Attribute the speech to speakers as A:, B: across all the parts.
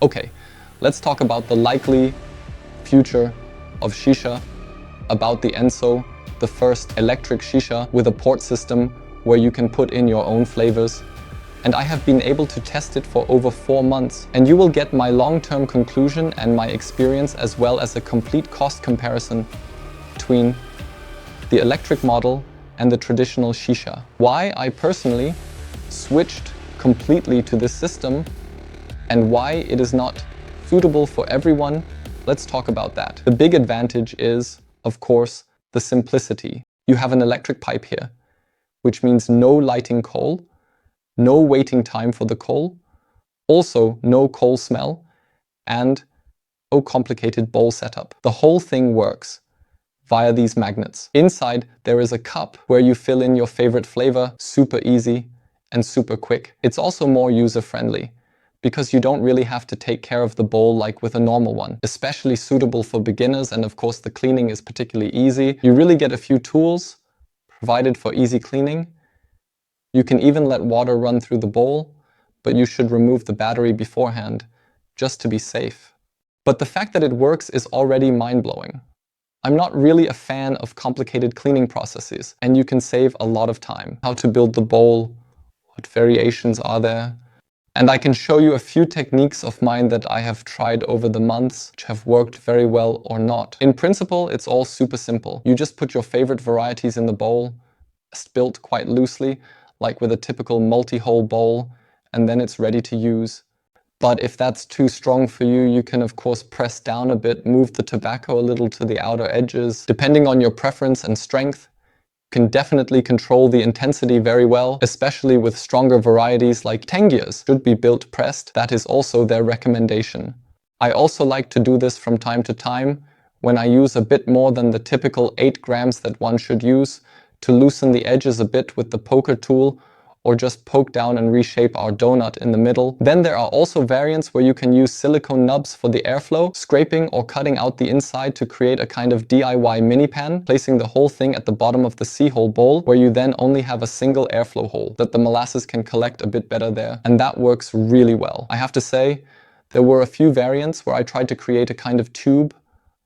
A: Okay, let's talk about the likely future of Shisha, about the Enso, the first electric Shisha with a port system where you can put in your own flavors. And I have been able to test it for over 4 months, and you will get my long-term conclusion and my experience, as well as a complete cost comparison between the electric model and the traditional Shisha. Why I personally switched completely to this system and why it is not suitable for everyone. Let's talk about that. The big advantage is, of course, the simplicity. You have an electric pipe here, which means no lighting coal, no waiting time for the coal, also no coal smell, and no complicated bowl setup. The whole thing works via these magnets. Inside, there is a cup where you fill in your favorite flavor, super easy and super quick. It's also more user-friendly because you don't really have to take care of the bowl like with a normal one. Especially suitable for beginners, and of course the cleaning is particularly easy. You really get a few tools provided for easy cleaning. You can even let water run through the bowl, but you should remove the battery beforehand, just to be safe. But the fact that it works is already mind-blowing. I'm not really a fan of complicated cleaning processes, and you can save a lot of time. How to build the bowl, what variations are there, and I can show you a few techniques of mine that I have tried over the months, which have worked very well or not. In principle, it's all super simple. You just put your favorite varieties in the bowl, built quite loosely, like with a typical multi-hole bowl, and then it's ready to use. But if that's too strong for you, you can of course press down a bit, move the tobacco a little to the outer edges. Depending on your preference and strength, you can definitely control the intensity very well, especially with stronger varieties like Tengias should be built pressed. That is also their recommendation. I also like to do this from time to time when I use a bit more than the typical 8 grams that one should use, to loosen the edges a bit with the poker tool, or just poke down and reshape our donut in the middle. Then there are also variants where you can use silicone nubs for the airflow, scraping or cutting out the inside to create a kind of DIY mini pan, placing the whole thing at the bottom of the C-hole bowl, where you then only have a single airflow hole, that the molasses can collect a bit better there. And that works really well. I have to say, there were a few variants where I tried to create a kind of tube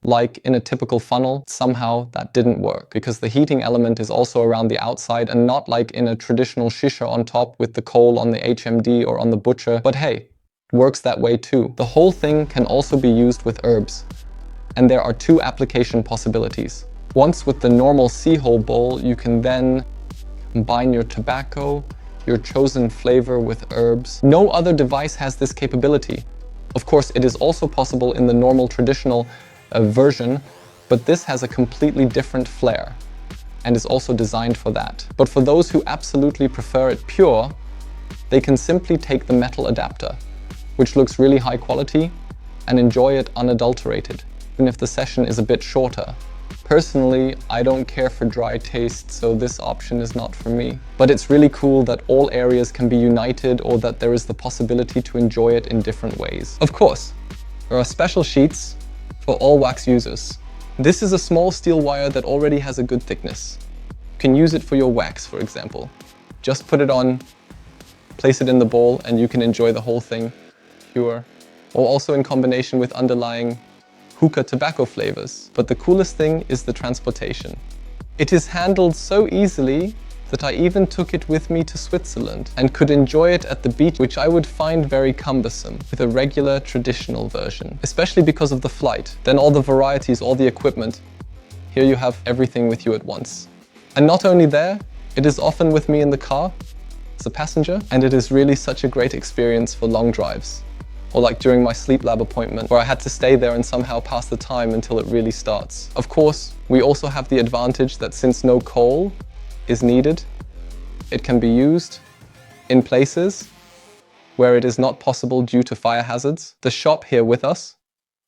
A: like in a typical funnel. Somehow that didn't work because the heating element is also around the outside and not like in a traditional Shisha on top with the coal on the HMD or on the butcher. But hey, it works that way too. The whole thing can also be used with herbs, and there are 2 application possibilities. Once with the normal C-hole bowl, you can then combine your tobacco, your chosen flavor with herbs. No other device has this capability. Of course, it is also possible in the normal traditional version, but this has a completely different flair and is also designed for that. But for those who absolutely prefer it pure, they can simply take the metal adapter, which looks really high quality, and enjoy it unadulterated, even if the session is a bit shorter. Personally, I don't care for dry taste, so this option is not for me. But it's really cool that all areas can be united, or that there is the possibility to enjoy it in different ways. Of course, there are special sheets for all wax users. This is a small steel wire that already has a good thickness. You can use it for your wax, for example. Just put it on, place it in the bowl, and you can enjoy the whole thing pure. Or also in combination with underlying hookah tobacco flavors. But the coolest thing is the transportation. It is handled so easily that I even took it with me to Switzerland and could enjoy it at the beach, which I would find very cumbersome with a regular traditional version, especially because of the flight. Then all the varieties, all the equipment. Here you have everything with you at once. And not only there, it is often with me in the car as a passenger, and it is really such a great experience for long drives. Or like during my sleep lab appointment, where I had to stay there and somehow pass the time until it really starts. Of course, we also have the advantage that since no coal is needed, it can be used in places where it is not possible due to fire hazards. The shop here with us,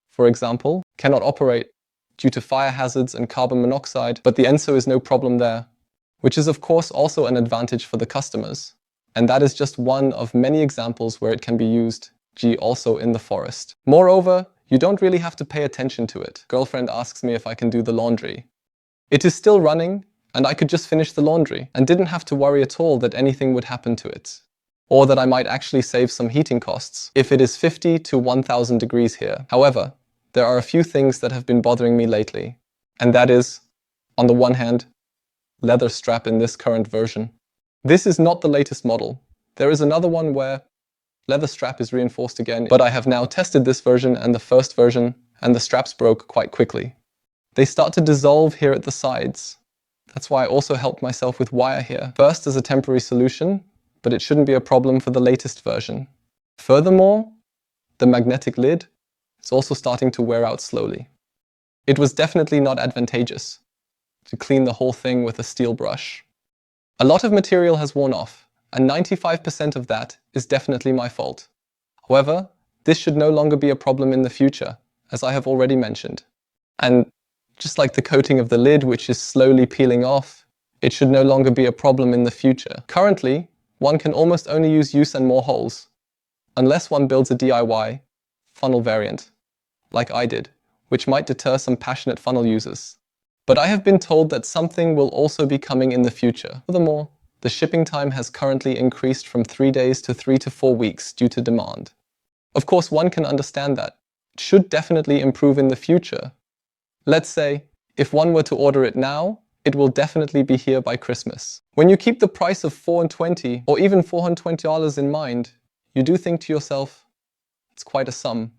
A: for example, cannot operate due to fire hazards and carbon monoxide, but the Enso is no problem there, which is of course also an advantage for the customers. And that is just one of many examples where it can be used, also in the forest. Moreover, you don't really have to pay attention to it. Girlfriend asks me if I can do the laundry. It is still running, and I could just finish the laundry and didn't have to worry at all that anything would happen to it. or that I might actually save some heating costs if it is 50 to 1000 degrees here. However, there are a few things that have been bothering me lately, and that is, on the one hand, leather strap in this current version. This is not the latest model. There is another one where leather strap is reinforced again, but I have now tested this version and the first version, and the straps broke quite quickly. They start to dissolve here at the sides. That's why I also helped myself with wire here. First as a temporary solution, but it shouldn't be a problem for the latest version. Furthermore, the magnetic lid is also starting to wear out slowly. It was definitely not advantageous to clean the whole thing with a steel brush. A lot of material has worn off, and 95% of that is definitely my fault. However, this should no longer be a problem in the future, as I have already mentioned. And just like the coating of the lid, which is slowly peeling off, it should no longer be a problem in the future. Currently, one can almost only use and more holes, unless one builds a DIY funnel variant, like I did, which might deter some passionate funnel users. But I have been told that something will also be coming in the future. Furthermore, the shipping time has currently increased from 3 days to 3 to 4 weeks due to demand. Of course, one can understand that. It should definitely improve in the future. Let's say, if one were to order it now, it will definitely be here by Christmas. When you keep the price of $420 or even $420 in mind, you do think to yourself, it's quite a sum.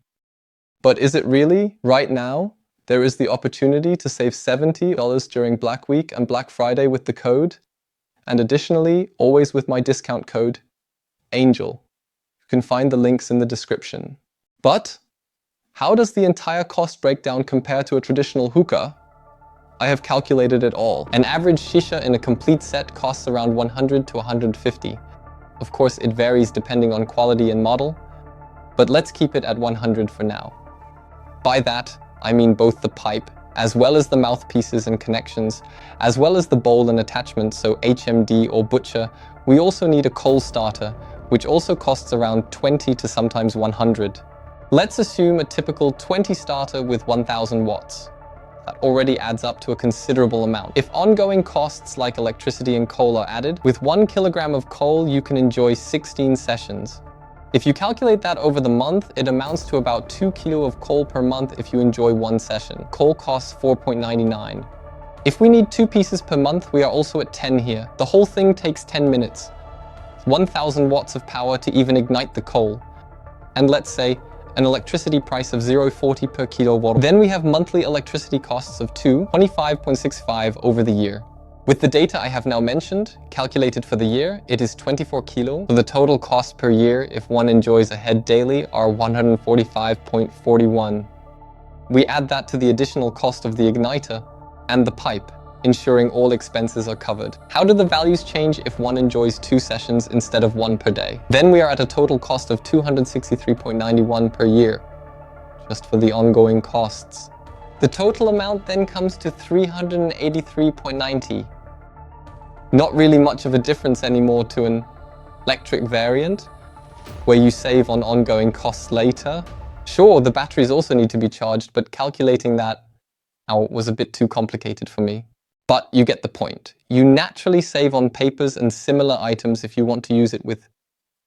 A: But is it really? Right now, there is the opportunity to save $70 during Black Week and Black Friday with the code, and additionally, always with my discount code, ANGEL. You can find the links in the description. But how does the entire cost breakdown compare to a traditional hookah? I have calculated it all. An average shisha in a complete set costs around 100 to 150. Of course, it varies depending on quality and model, but let's keep it at 100 for now. By that, I mean both the pipe, as well as the mouthpieces and connections, as well as the bowl and attachment, so HMD or butcher. We also need a coal starter, which also costs around 20 to sometimes 100. Let's assume a typical 20 starter with 1000 watts. That already adds up to a considerable amount. If ongoing costs like electricity and coal are added, with 1 kilogram of coal you can enjoy 16 sessions. If you calculate that over the month, it amounts to about 2 kilo of coal per month if you enjoy one session. Coal costs $4.99. If we need 2 pieces per month, we are also at 10 here. The whole thing takes 10 minutes. 1000 watts of power to even ignite the coal. And let's say an electricity price of 0.40 per kilowatt. Then we have monthly electricity costs of 25.65 over the year. With the data I have now mentioned, calculated for the year, it is 24 kilo. So the total cost per year, if one enjoys a head daily, are 145.41. We add that to the additional cost of the igniter and the pipe, ensuring all expenses are covered. How do the values change if one enjoys 2 sessions instead of 1 per day? Then we are at a total cost of 263.91 per year, just for the ongoing costs. The total amount then comes to 383.90. Not really much of a difference anymore to an electric variant, where you save on ongoing costs later. Sure, the batteries also need to be charged, but calculating that out was a bit too complicated for me. But you get the point. You naturally save on papers and similar items if you want to use it with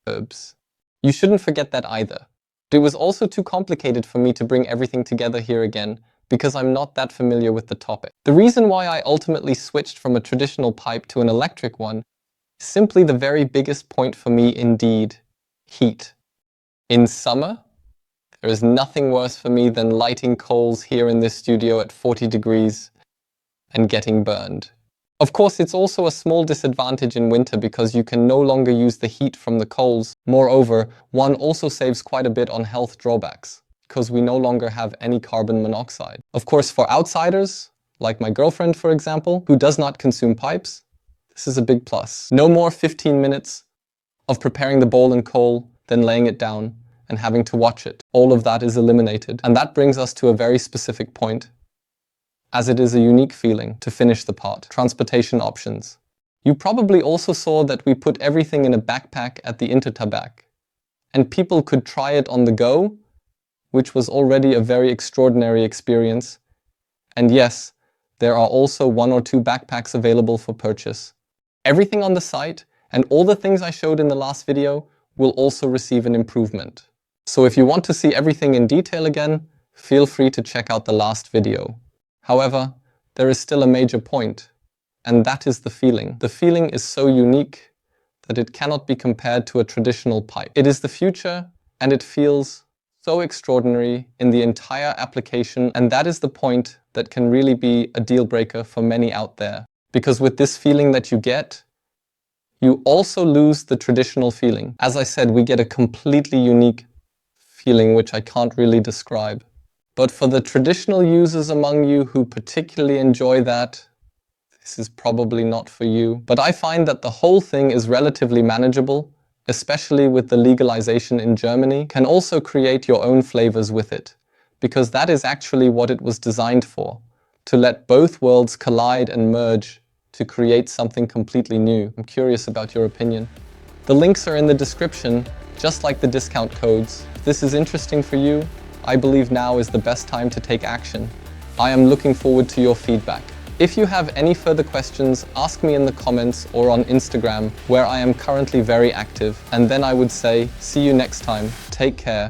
A: herbs. You shouldn't forget that either. It was also too complicated for me to bring everything together here again, because I'm not that familiar with the topic. The reason why I ultimately switched from a traditional pipe to an electric one is simply the very biggest point for me indeed: heat. In summer, there is nothing worse for me than lighting coals here in this studio at 40 degrees and getting burned. Of course, it's also a small disadvantage in winter because you can no longer use the heat from the coals. Moreover, one also saves quite a bit on health drawbacks, because we no longer have any carbon monoxide. Of course, for outsiders, like my girlfriend for example, who does not consume pipes, this is a big plus. No more 15 minutes of preparing the bowl and coal, then laying it down and having to watch it. All of that is eliminated. And that brings us to a very specific point, as it is a unique feeling to finish the pot. Transportation options. You probably also saw that we put everything in a backpack at the Intertabak, and people could try it on the go, which was already a very extraordinary experience. And yes, there are also 1 or 2 backpacks available for purchase. Everything on the site And all the things I showed in the last video will also receive an improvement. So if you want to see everything in detail again, feel free to check out the last video. However, there is still a major point, and that is the feeling. The feeling is so unique that it cannot be compared to a traditional pipe. It is the future, and it feels so extraordinary in the entire application, and that is the point that can really be a deal breaker for many out there. Because with this feeling that you get, you also lose the traditional feeling. As I said, we get a completely unique feeling which I can't really describe. But for the traditional users among you who particularly enjoy that, this is probably not for you. But I find that the whole thing is relatively manageable, especially with the legalization in Germany. Can also create your own flavors with it, because that is actually what it was designed for, to let both worlds collide and merge to create something completely new. I'm curious about your opinion. The links are in the description, just like the discount codes. If this is interesting for you, I believe now is the best time to take action. I am looking forward to your feedback. If you have any further questions, ask me in the comments or on Instagram, where I am currently very active. And then I would say, see you next time. Take care.